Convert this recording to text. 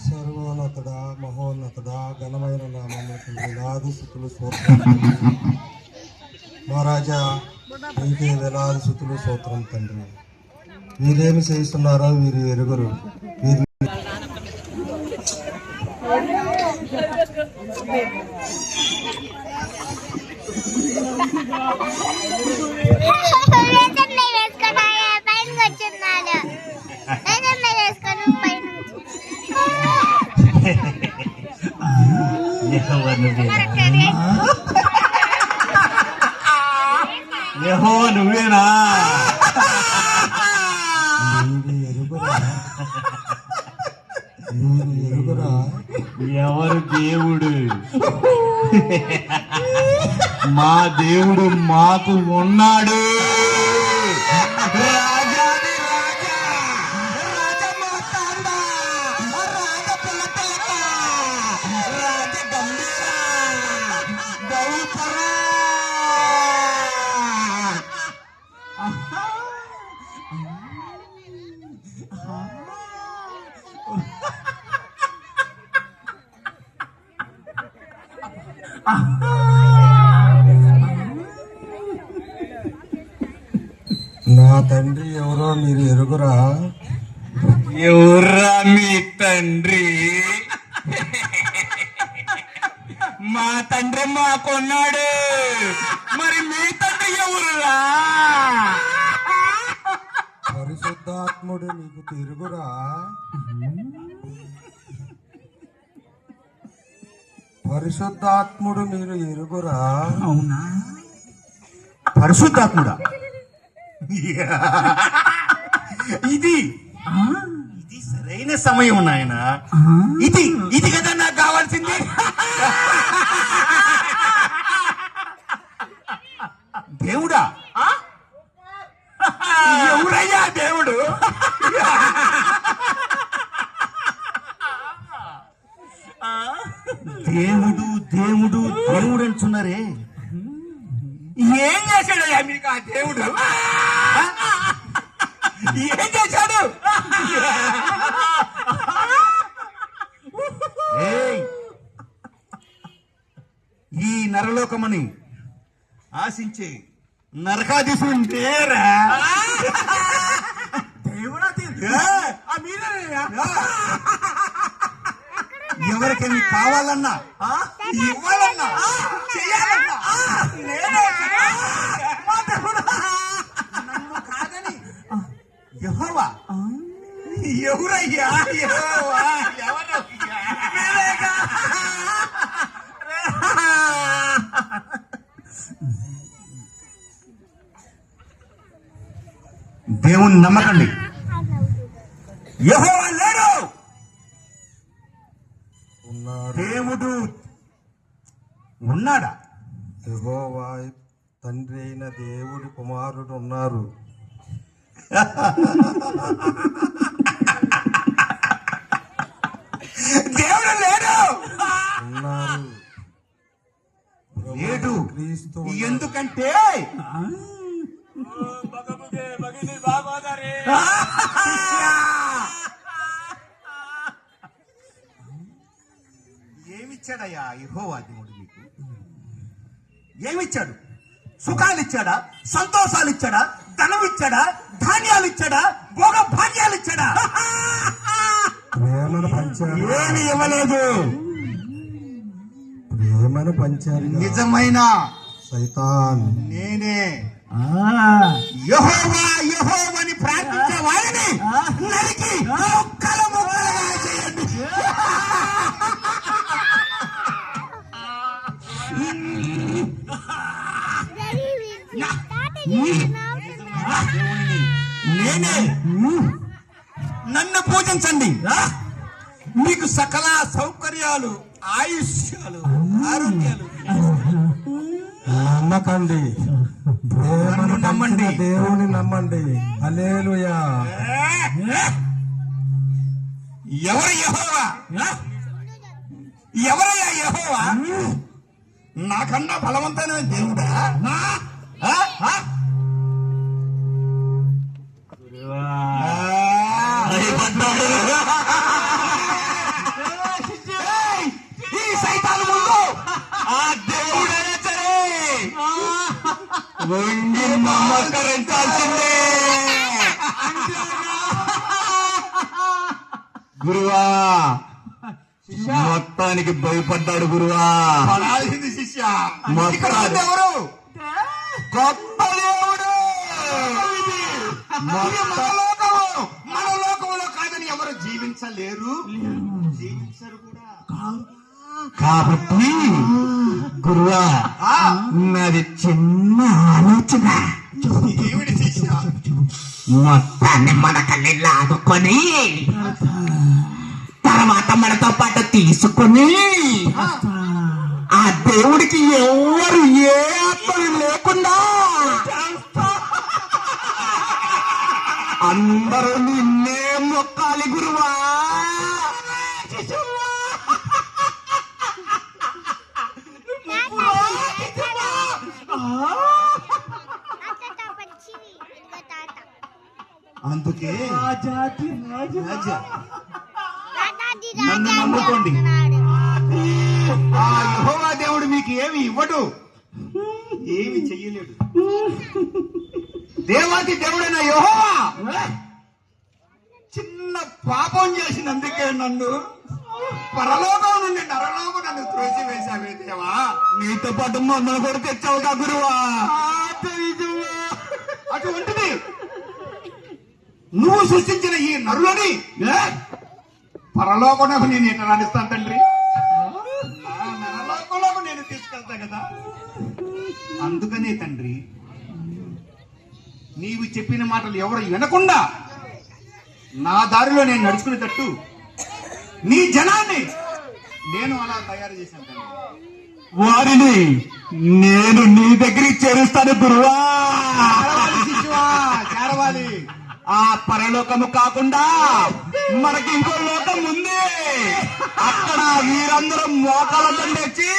సర్వోన్నతుడా, మహోన్నతుడా, ఘనమైన నామములకు వేలాది స్తుతులు మహారాజా, నీకే వేలాది స్తుతులు స్తోత్రం తండ్రి. వీరేమి చేస్తున్నారో వీరు ఎరుగురు. వీరు నువ్వేనా? ఎవరు దేవుడు? మా దేవుడు మాకు ఉన్నాడు. నా తండ్రి ఎవరో మీరు ఎరుగురా? ఎవరా మీ తండ్రి? మా తండ్రి మాకున్నాడు. మరి మీ తండ్రి ఎవరురా? పరిశుద్ధాత్ముడు నీకు తిరుగురా? పరిశుద్ధాత్ముడు మీరు ఎరుగురా? అవునా? పరిశుద్ధాత్ముడా? ఇది ఇది సరైన సమయం నాయన. ఇది ఇది కదా నాకు కావాల్సింది. దేవుడా? ఎవరయ్యా దేవుడు? దేవుడు దేవుడు దేవుడు అంటున్నారే. ఏం చేశాడయ్యా మీకు ఆ దేవుడు? ఏం చేశాడు? ఈ నరలోకమని ఆశించే నరకాధీశుడు నేరా? దేవుడా? ఎవరికేమి కావాలన్నా ఇవ్వాలన్నా చేయాలన్నా నన్ను కాదని యెహోవా. ఎవరయ్యా యెహోవా? ఎవరయ్యా? దేవుని నమ్మకండి. యెహోవా లేడు. దేవుడు ఉన్నాడా? యెహోవా తండ్రి అయిన దేవుడి కుమారుడు ఉన్నారు. దేవుడు లేడు. ఉన్నారు. లేడు. క్రీస్తు ఎందుకంటే ఏమిచ్చాడయ్యా యెహోవా దేవుడు మీకు? ఏమిచ్చాడు? సుఖాలు ఇచ్చాడా? సంతోషాలు ఇచ్చాడా? ధనం ఇచ్చాడా? ధాన్యాలు ఇచ్చాడా? భోగ భాగ్యాలు ఇచ్చాడా? ప్రేమను పంచారు, ఏమి ఇవ్వలేదు. ప్రేమను పంచారు. నిజమైన సైతాన్ నేనే యెహోవా యెహోవాని ప్రార్థించే వారిని నరికి ముక్కలు ముక్కలుగా చేయండి. నేనే. నన్ను పూజించండి, మీకు సకల సౌకర్యాలు, ఆయుష్యాలు, ఆరోగ్యాలు. నమ్మకండి, ప్రేమను నమ్మండి. పంచిన దేవుని నమ్మండి. హల్లెలూయా. ఎవరు యెహోవా? ఎవరయ్యా యెహోవా? నాకన్నా బలవంతమైన దేవుడా? ఆ? ఆ? ఏయ్! ఈ సైతాను ముందు ఆ దేవుడైనా సరే వంగి నమస్కరించాల్సిందే. గురువా, మొత్తానికి భయపడ్డాడు గురువా. పడాల్సింది శిష్య. ఇక్కడ ఉంది ఎవరు? గొప్ప దేవుడు. మన లోకములో కాదని ఎవరు జీవించలేరు, జీవించరు కూడా. కాబట్టి గురువా, నాది చిన్న ఆలోచన. ఏమిటి శిష్య? మొత్తాన్ని మన కళ్ళి లాదుకొని తర్వాత మనతో పాటు తీసుకొని ఆ దేవుడికి ఎవరు ఏ ఆత్మలు లేకుండా అందరూ నిన్నే మొక్కాలి గురువా. అందుకే రాజా నన్ను నమ్ముకోండి. ఆ యెహోవా దేవుడు మీకు ఏమి ఇవ్వడు, ఏమి చెయ్యలేడు. దేవాది దేవుడైన యెహోవా చిన్న పాపం చేసినందుకే నన్ను పరలోకం నుండి నరలోకం నన్ను త్రోసి వేశావే దేవా. నీతో పాటు మమ్మల్ని కూడా తెచ్చావుగా గురువా. అటువంటిది నువ్వు సృష్టించిన ఈ నరులని పరలోకంలో నేను ఎట్లా నడుస్తాను తండ్రి? నరలోకంలో నేను తీసుకెళ్తా కదా. అందుకనే తండ్రి, నీవు చెప్పిన మాటలు ఎవరు వినకుండా నా దారిలో నేను నడుచుకునేటట్టు నీ జనాన్ని నేను అలా తయారు చేశాను తండ్రి. వారిని నేను నీ దగ్గరికి చేరుస్తాను గురువా. చేరవాలి. ఆ పరలోకము కాకుండా మనకి ఇంకో లోకం ఉంది. అక్కడ వీరందరూ మోకాళ్ళ తెచ్చి